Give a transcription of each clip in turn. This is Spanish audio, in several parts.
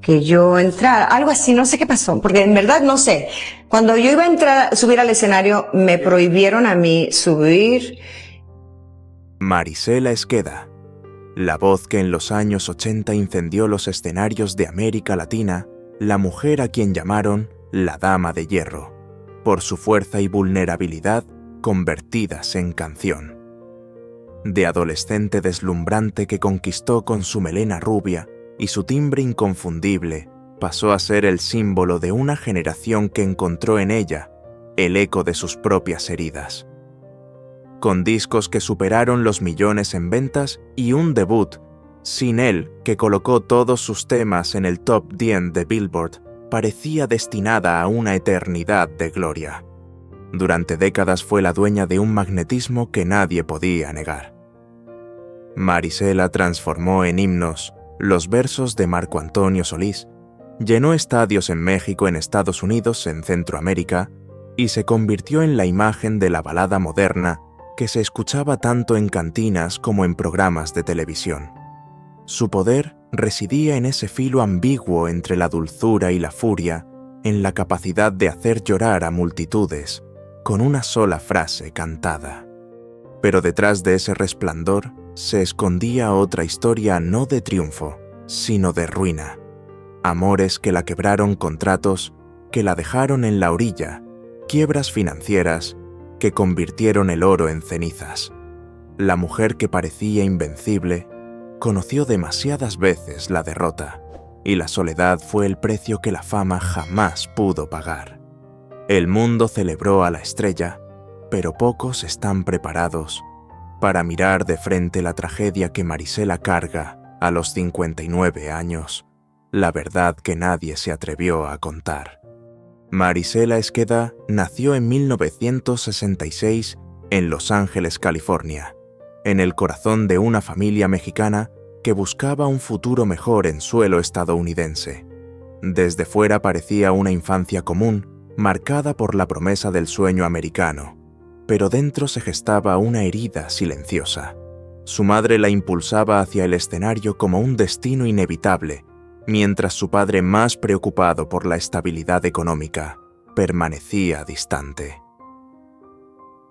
que yo entrara, algo así, no sé qué pasó, porque en verdad no sé. Cuando yo iba a entrar, subir al escenario, me prohibieron a mí subir. Marisela Esqueda, la voz que en los años 80 incendió los escenarios de América Latina, la mujer a quien llamaron la Dama de Hierro, por su fuerza y vulnerabilidad convertidas en canción. De adolescente deslumbrante que conquistó con su melena rubia y su timbre inconfundible, pasó a ser el símbolo de una generación que encontró en ella el eco de sus propias heridas. Con discos que superaron los millones en ventas y un debut, Sin él, que colocó todos sus temas en el top 10 de Billboard, parecía destinada a una eternidad de gloria. Durante décadas fue la dueña de un magnetismo que nadie podía negar. Marisela transformó en himnos los versos de Marco Antonio Solís, llenó estadios en México, en Estados Unidos, en Centroamérica, y se convirtió en la imagen de la balada moderna que se escuchaba tanto en cantinas como en programas de televisión. Su poder residía en ese filo ambiguo entre la dulzura y la furia, en la capacidad de hacer llorar a multitudes con una sola frase cantada. Pero detrás de ese resplandor se escondía otra historia no de triunfo, sino de ruina. Amores que la quebraron, contratos que la dejaron en la orilla, quiebras financieras que convirtieron el oro en cenizas. La mujer que parecía invencible conoció demasiadas veces la derrota, y la soledad fue el precio que la fama jamás pudo pagar. El mundo celebró a la estrella, pero pocos están preparados para mirar de frente la tragedia que Marisela carga a los 59 años, la verdad que nadie se atrevió a contar. Marisela Esqueda nació en 1966 en Los Ángeles, California, en el corazón de una familia mexicana que buscaba un futuro mejor en suelo estadounidense. Desde fuera parecía una infancia común, marcada por la promesa del sueño americano, pero dentro se gestaba una herida silenciosa. Su madre la impulsaba hacia el escenario como un destino inevitable, mientras su padre, más preocupado por la estabilidad económica, permanecía distante.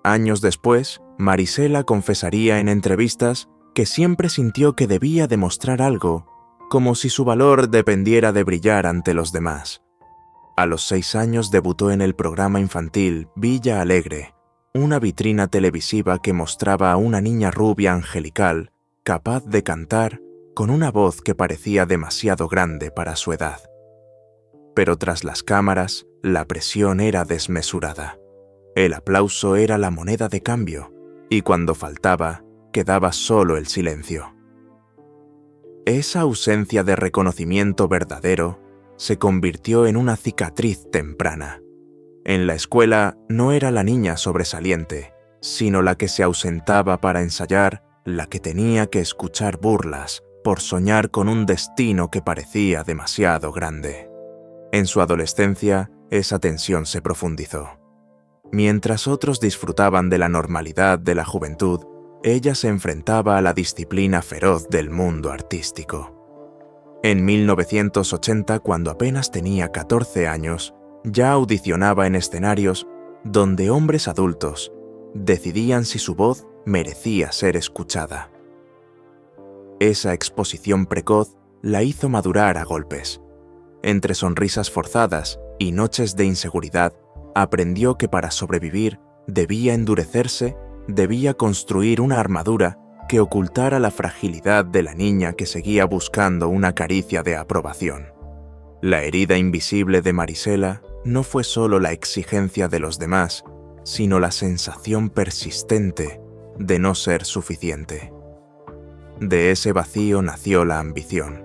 Años después, Marisela confesaría en entrevistas que siempre sintió que debía demostrar algo, como si su valor dependiera de brillar ante los demás. A los 6 años debutó en el programa infantil Villa Alegre, una vitrina televisiva que mostraba a una niña rubia angelical, capaz de cantar con una voz que parecía demasiado grande para su edad. Pero tras las cámaras, la presión era desmesurada. El aplauso era la moneda de cambio, y cuando faltaba, quedaba solo el silencio. Esa ausencia de reconocimiento verdadero se convirtió en una cicatriz temprana. En la escuela no era la niña sobresaliente, sino la que se ausentaba para ensayar, la que tenía que escuchar burlas por soñar con un destino que parecía demasiado grande. En su adolescencia, esa tensión se profundizó. Mientras otros disfrutaban de la normalidad de la juventud, ella se enfrentaba a la disciplina feroz del mundo artístico. En 1980, cuando apenas tenía 14 años, ya audicionaba en escenarios donde hombres adultos decidían si su voz merecía ser escuchada. Esa exposición precoz la hizo madurar a golpes. Entre sonrisas forzadas y noches de inseguridad, aprendió que para sobrevivir debía endurecerse, debía construir una armadura que ocultara la fragilidad de la niña que seguía buscando una caricia de aprobación. La herida invisible de Marisela no fue solo la exigencia de los demás, sino la sensación persistente de no ser suficiente. De ese vacío nació la ambición.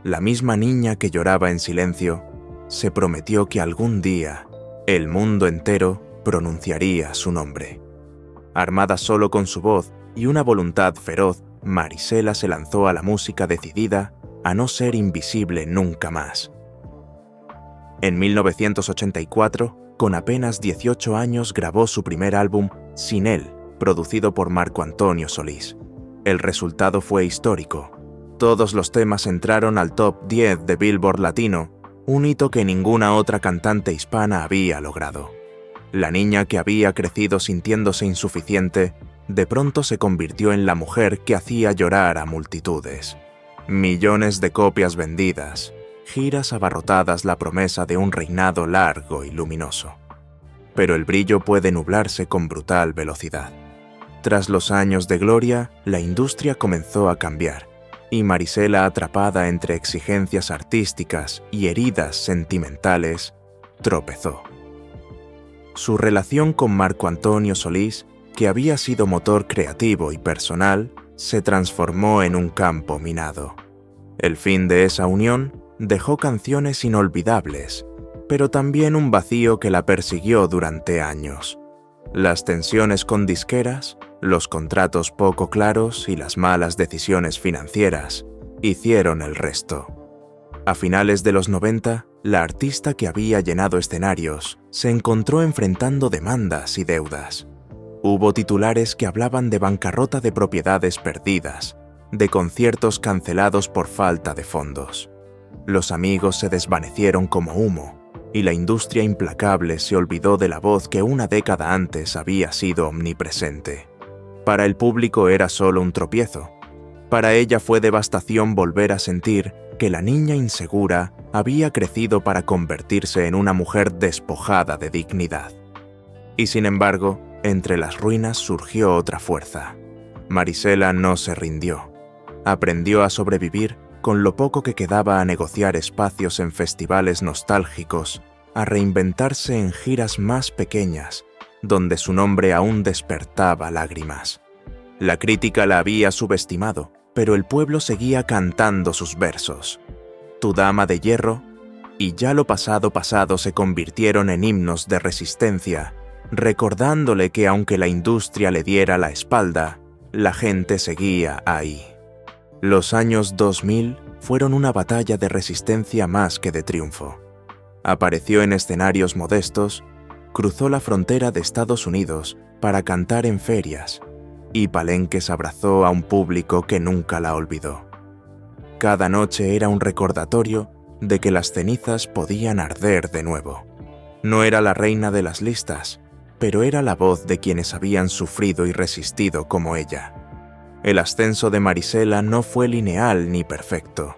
La misma niña que lloraba en silencio se prometió que algún día el mundo entero pronunciaría su nombre. Armada solo con su voz y una voluntad feroz, Marisela se lanzó a la música decidida a no ser invisible nunca más. En 1984, con apenas 18 años, grabó su primer álbum, Sin él, producido por Marco Antonio Solís. El resultado fue histórico. Todos los temas entraron al top 10 de Billboard Latino, un hito que ninguna otra cantante hispana había logrado. La niña que había crecido sintiéndose insuficiente, de pronto se convirtió en la mujer que hacía llorar a multitudes. Millones de copias vendidas, giras abarrotadas, la promesa de un reinado largo y luminoso. Pero el brillo puede nublarse con brutal velocidad. Tras los años de gloria, la industria comenzó a cambiar, y Marisela, atrapada entre exigencias artísticas y heridas sentimentales, tropezó. Su relación con Marco Antonio Solís, que había sido motor creativo y personal, se transformó en un campo minado. El fin de esa unión dejó canciones inolvidables, pero también un vacío que la persiguió durante años. Las tensiones con disqueras, los contratos poco claros y las malas decisiones financieras hicieron el resto. A finales de los 90, la artista que había llenado escenarios se encontró enfrentando demandas y deudas. Hubo titulares que hablaban de bancarrota de propiedades perdidas, de conciertos cancelados por falta de fondos. Los amigos se desvanecieron como humo, y la industria implacable se olvidó de la voz que una década antes había sido omnipresente. Para el público era solo un tropiezo. Para ella fue devastación volver a sentir que la niña insegura había crecido para convertirse en una mujer despojada de dignidad. Y sin embargo, entre las ruinas surgió otra fuerza. Marisela no se rindió. Aprendió a sobrevivir con lo poco que quedaba, a negociar espacios en festivales nostálgicos, a reinventarse en giras más pequeñas, donde su nombre aún despertaba lágrimas. La crítica la había subestimado, pero el pueblo seguía cantando sus versos. Tu dama de hierro y Ya lo pasado pasado se convirtieron en himnos de resistencia, recordándole que aunque la industria le diera la espalda, la gente seguía ahí. Los años 2000 fueron una batalla de resistencia más que de triunfo. Apareció en escenarios modestos, cruzó la frontera de Estados Unidos para cantar en ferias, y Palenques abrazó a un público que nunca la olvidó. Cada noche era un recordatorio de que las cenizas podían arder de nuevo. No era la reina de las listas, pero era la voz de quienes habían sufrido y resistido como ella. El ascenso de Marisela no fue lineal ni perfecto.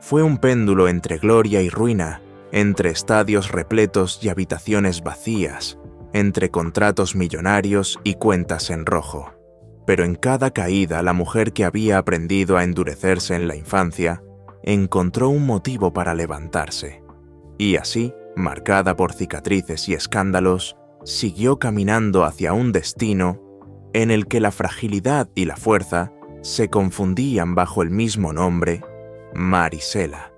Fue un péndulo entre gloria y ruina, entre estadios repletos y habitaciones vacías, entre contratos millonarios y cuentas en rojo. Pero en cada caída, la mujer que había aprendido a endurecerse en la infancia encontró un motivo para levantarse. Y así, marcada por cicatrices y escándalos, siguió caminando hacia un destino en el que la fragilidad y la fuerza se confundían bajo el mismo nombre, Marisela.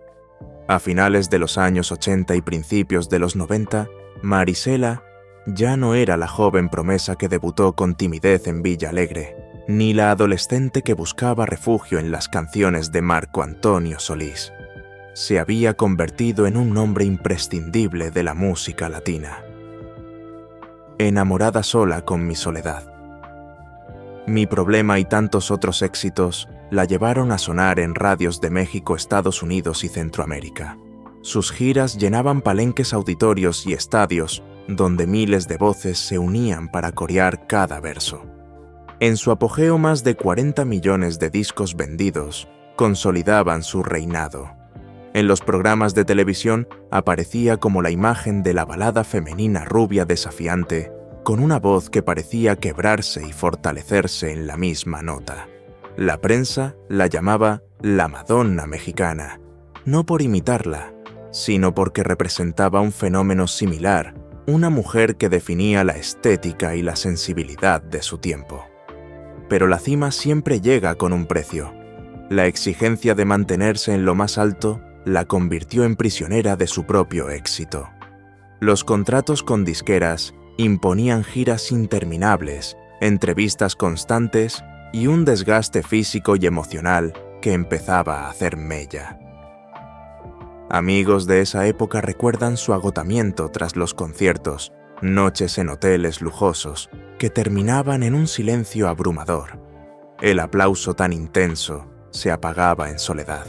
A finales de los años 80 y principios de los 90, Marisela ya no era la joven promesa que debutó con timidez en Villa Alegre, ni la adolescente que buscaba refugio en las canciones de Marco Antonio Solís. Se había convertido en un nombre imprescindible de la música latina. Enamorada sola con mi soledad. Mi problema y tantos otros éxitos la llevaron a sonar en radios de México, Estados Unidos y Centroamérica. Sus giras llenaban palenques, auditorios y estadios donde miles de voces se unían para corear cada verso. En su apogeo, más de 40 millones de discos vendidos consolidaban su reinado. En los programas de televisión aparecía como la imagen de la balada femenina rubia desafiante, con una voz que parecía quebrarse y fortalecerse en la misma nota. La prensa la llamaba la Madonna mexicana, no por imitarla, sino porque representaba un fenómeno similar, una mujer que definía la estética y la sensibilidad de su tiempo. Pero la cima siempre llega con un precio. La exigencia de mantenerse en lo más alto la convirtió en prisionera de su propio éxito. Los contratos con disqueras imponían giras interminables, entrevistas constantes y un desgaste físico y emocional que empezaba a hacer mella. Amigos de esa época recuerdan su agotamiento tras los conciertos, noches en hoteles lujosos que terminaban en un silencio abrumador. El aplauso tan intenso se apagaba en soledad.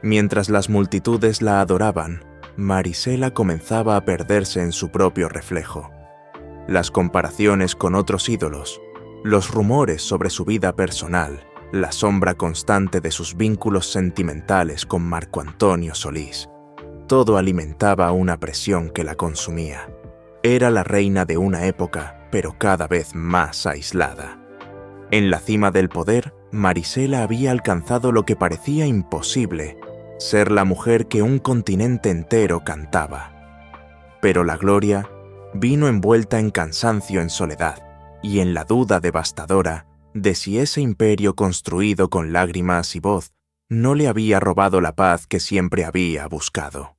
Mientras las multitudes la adoraban, Marisela comenzaba a perderse en su propio reflejo. Las comparaciones con otros ídolos, los rumores sobre su vida personal, la sombra constante de sus vínculos sentimentales con Marco Antonio Solís, todo alimentaba una presión que la consumía. Era la reina de una época, pero cada vez más aislada. En la cima del poder, Marisela había alcanzado lo que parecía imposible, ser la mujer que un continente entero cantaba. Pero la gloria vino envuelta en cansancio, en soledad y en la duda devastadora de si ese imperio construido con lágrimas y voz no le había robado la paz que siempre había buscado.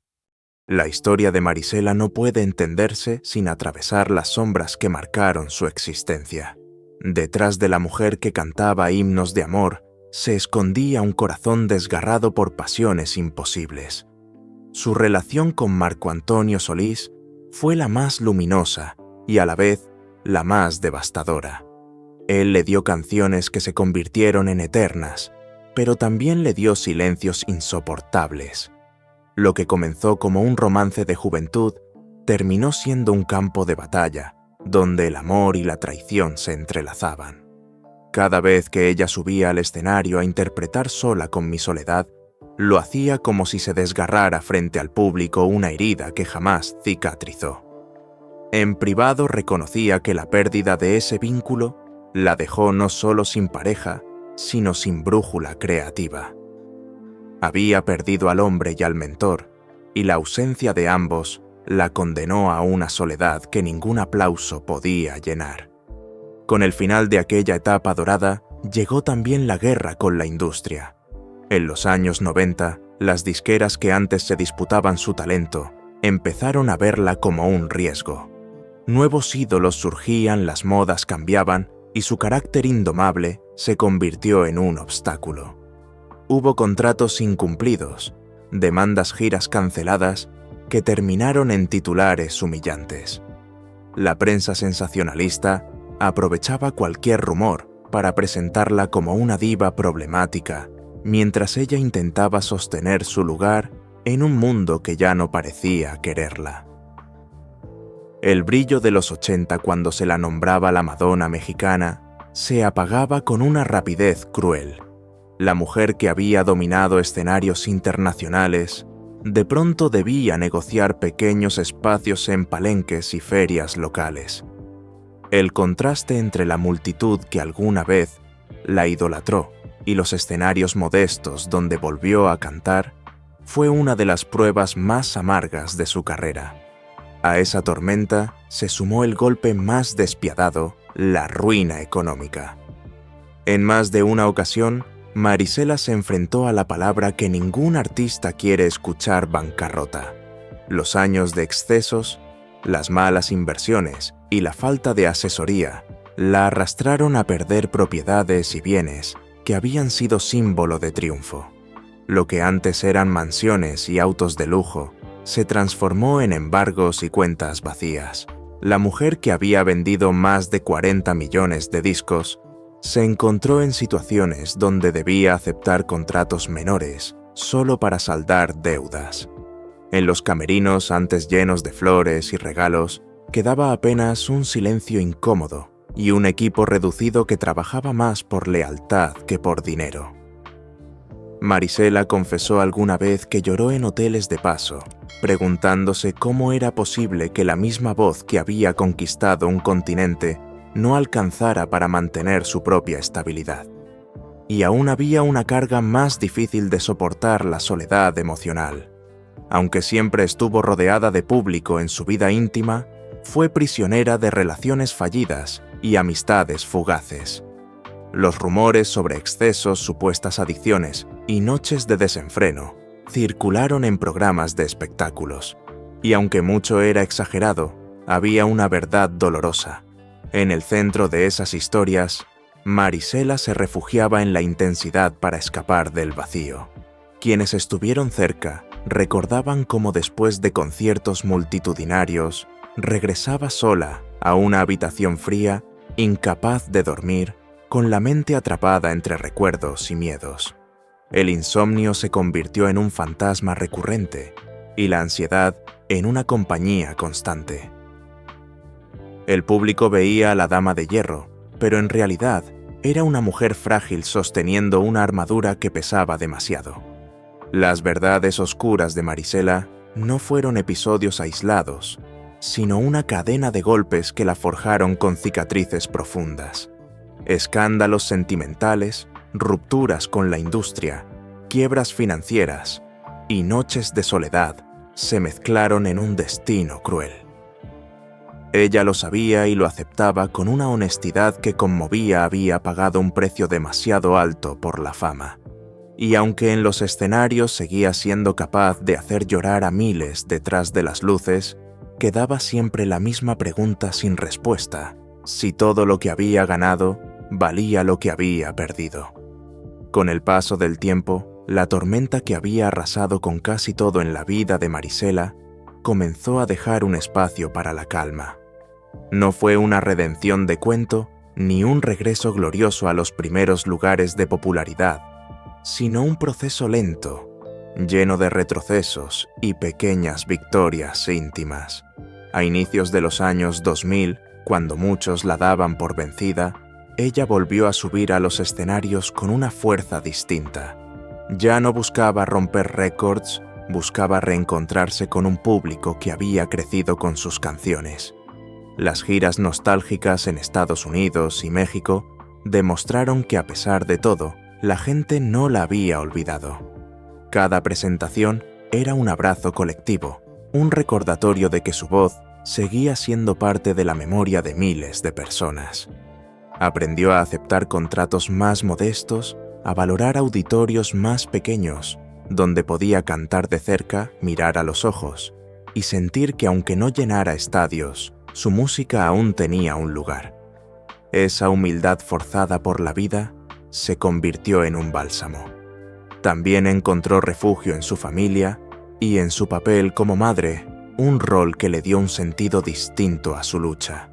La historia de Marisela no puede entenderse sin atravesar las sombras que marcaron su existencia. Detrás de la mujer que cantaba himnos de amor, se escondía un corazón desgarrado por pasiones imposibles. Su relación con Marco Antonio Solís fue la más luminosa y a la vez la más devastadora. Él le dio canciones que se convirtieron en eternas, pero también le dio silencios insoportables. Lo que comenzó como un romance de juventud terminó siendo un campo de batalla, donde el amor y la traición se entrelazaban. Cada vez que ella subía al escenario a interpretar sola con mi soledad, lo hacía como si se desgarrara frente al público una herida que jamás cicatrizó. En privado reconocía que la pérdida de ese vínculo la dejó no solo sin pareja, sino sin brújula creativa. Había perdido al hombre y al mentor, y la ausencia de ambos la condenó a una soledad que ningún aplauso podía llenar. Con el final de aquella etapa dorada, llegó también la guerra con la industria. En los años 90, las disqueras que antes se disputaban su talento, empezaron a verla como un riesgo. Nuevos ídolos surgían, las modas cambiaban, y su carácter indomable se convirtió en un obstáculo. Hubo contratos incumplidos, demandas, giras canceladas, que terminaron en titulares humillantes. La prensa sensacionalista aprovechaba cualquier rumor para presentarla como una diva problemática, mientras ella intentaba sostener su lugar en un mundo que ya no parecía quererla. El brillo de los 80, cuando se la nombraba la Madonna mexicana, se apagaba con una rapidez cruel. La mujer que había dominado escenarios internacionales, de pronto debía negociar pequeños espacios en palenques y ferias locales. El contraste entre la multitud que alguna vez la idolatró y los escenarios modestos donde volvió a cantar fue una de las pruebas más amargas de su carrera. A esa tormenta se sumó el golpe más despiadado, la ruina económica. En más de una ocasión, Marisela se enfrentó a la palabra que ningún artista quiere escuchar: bancarrota. Los años de excesos, las malas inversiones y la falta de asesoría la arrastraron a perder propiedades y bienes que habían sido símbolo de triunfo. Lo que antes eran mansiones y autos de lujo se transformó en embargos y cuentas vacías. La mujer que había vendido más de 40 millones de discos se encontró en situaciones donde debía aceptar contratos menores solo para saldar deudas. En los camerinos, antes llenos de flores y regalos, quedaba apenas un silencio incómodo y un equipo reducido que trabajaba más por lealtad que por dinero. Marisela confesó alguna vez que lloró en hoteles de paso, preguntándose cómo era posible que la misma voz que había conquistado un continente no alcanzara para mantener su propia estabilidad. Y aún había una carga más difícil de soportar: la soledad emocional. Aunque siempre estuvo rodeada de público en su vida íntima, fue prisionera de relaciones fallidas y amistades fugaces. Los rumores sobre excesos, supuestas adicciones y noches de desenfreno circularon en programas de espectáculos. Y aunque mucho era exagerado, había una verdad dolorosa. En el centro de esas historias, Marisela se refugiaba en la intensidad para escapar del vacío. Quienes estuvieron cerca recordaban cómo después de conciertos multitudinarios, regresaba sola a una habitación fría, incapaz de dormir, con la mente atrapada entre recuerdos y miedos. El insomnio se convirtió en un fantasma recurrente y la ansiedad en una compañía constante. El público veía a la Dama de Hierro, pero en realidad era una mujer frágil sosteniendo una armadura que pesaba demasiado. Las verdades oscuras de Marisela no fueron episodios aislados, sino una cadena de golpes que la forjaron con cicatrices profundas. Escándalos sentimentales, rupturas con la industria, quiebras financieras y noches de soledad se mezclaron en un destino cruel. Ella lo sabía y lo aceptaba con una honestidad que conmovía. Había pagado un precio demasiado alto por la fama. Y aunque en los escenarios seguía siendo capaz de hacer llorar a miles detrás de las luces, quedaba siempre la misma pregunta sin respuesta: si todo lo que había ganado valía lo que había perdido. Con el paso del tiempo, la tormenta que había arrasado con casi todo en la vida de Marisela comenzó a dejar un espacio para la calma. No fue una redención de cuento ni un regreso glorioso a los primeros lugares de popularidad, sino un proceso lento, lleno de retrocesos y pequeñas victorias íntimas. A inicios de los años 2000, cuando muchos la daban por vencida, ella volvió a subir a los escenarios con una fuerza distinta. Ya no buscaba romper récords, buscaba reencontrarse con un público que había crecido con sus canciones. Las giras nostálgicas en Estados Unidos y México demostraron que a pesar de todo, la gente no la había olvidado. Cada presentación era un abrazo colectivo, un recordatorio de que su voz seguía siendo parte de la memoria de miles de personas. Aprendió a aceptar contratos más modestos, a valorar auditorios más pequeños, donde podía cantar de cerca, mirar a los ojos y sentir que aunque no llenara estadios, su música aún tenía un lugar. Esa humildad forzada por la vida se convirtió en un bálsamo. También encontró refugio en su familia y en su papel como madre, un rol que le dio un sentido distinto a su lucha.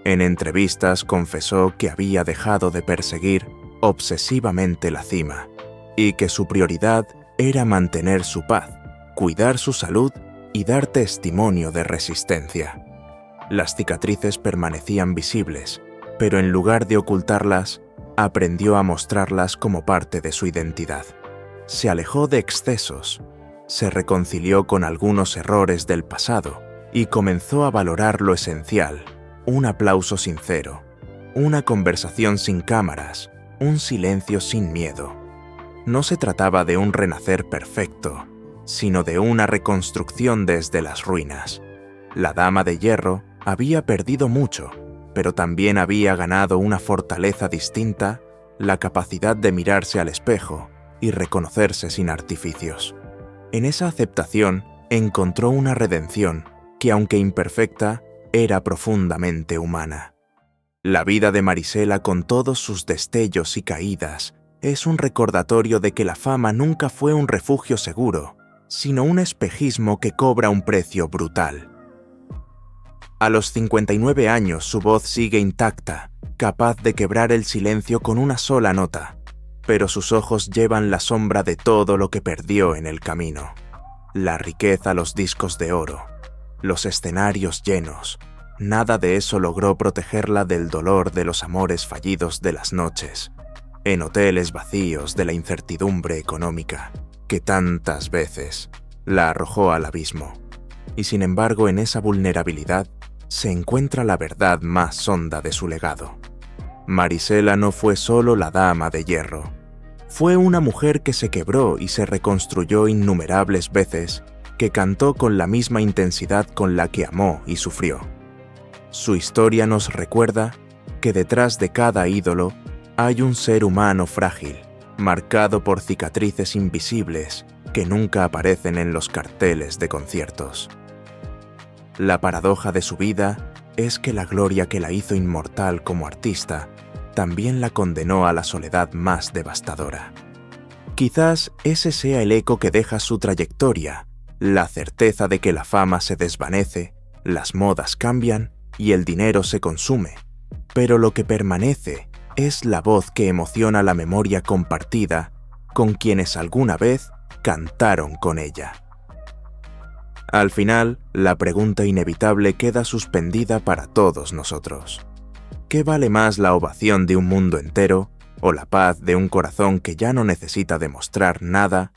En entrevistas confesó que había dejado de perseguir obsesivamente la cima y que su prioridad era mantener su paz, cuidar su salud y dar testimonio de resistencia. Las cicatrices permanecían visibles, pero en lugar de ocultarlas, aprendió a mostrarlas como parte de su identidad. Se alejó de excesos, se reconcilió con algunos errores del pasado y comenzó a valorar lo esencial: un aplauso sincero, una conversación sin cámaras, un silencio sin miedo. No se trataba de un renacer perfecto, sino de una reconstrucción desde las ruinas. La Dama de Hierro había perdido mucho, pero también había ganado una fortaleza distinta, la capacidad de mirarse al espejo y reconocerse sin artificios. En esa aceptación encontró una redención que, aunque imperfecta, era profundamente humana. La vida de Marisela, con todos sus destellos y caídas, es un recordatorio de que la fama nunca fue un refugio seguro, sino un espejismo que cobra un precio brutal. A los 59 años su voz sigue intacta, capaz de quebrar el silencio con una sola nota, pero sus ojos llevan la sombra de todo lo que perdió en el camino. La riqueza, los discos de oro, los escenarios llenos, nada de eso logró protegerla del dolor de los amores fallidos de las noches, en hoteles vacíos, de la incertidumbre económica, que tantas veces la arrojó al abismo. Y sin embargo, en esa vulnerabilidad se encuentra la verdad más honda de su legado. Marisela no fue solo la Dama de Hierro. Fue una mujer que se quebró y se reconstruyó innumerables veces, que cantó con la misma intensidad con la que amó y sufrió. Su historia nos recuerda que detrás de cada ídolo hay un ser humano frágil, marcado por cicatrices invisibles que nunca aparecen en los carteles de conciertos. La paradoja de su vida es que la gloria que la hizo inmortal como artista también la condenó a la soledad más devastadora. Quizás ese sea el eco que deja su trayectoria, la certeza de que la fama se desvanece, las modas cambian y el dinero se consume, pero lo que permanece es la voz que emociona la memoria compartida con quienes alguna vez cantaron con ella. Al final, la pregunta inevitable queda suspendida para todos nosotros. ¿Qué vale más la ovación de un mundo entero o la paz de un corazón que ya no necesita demostrar nada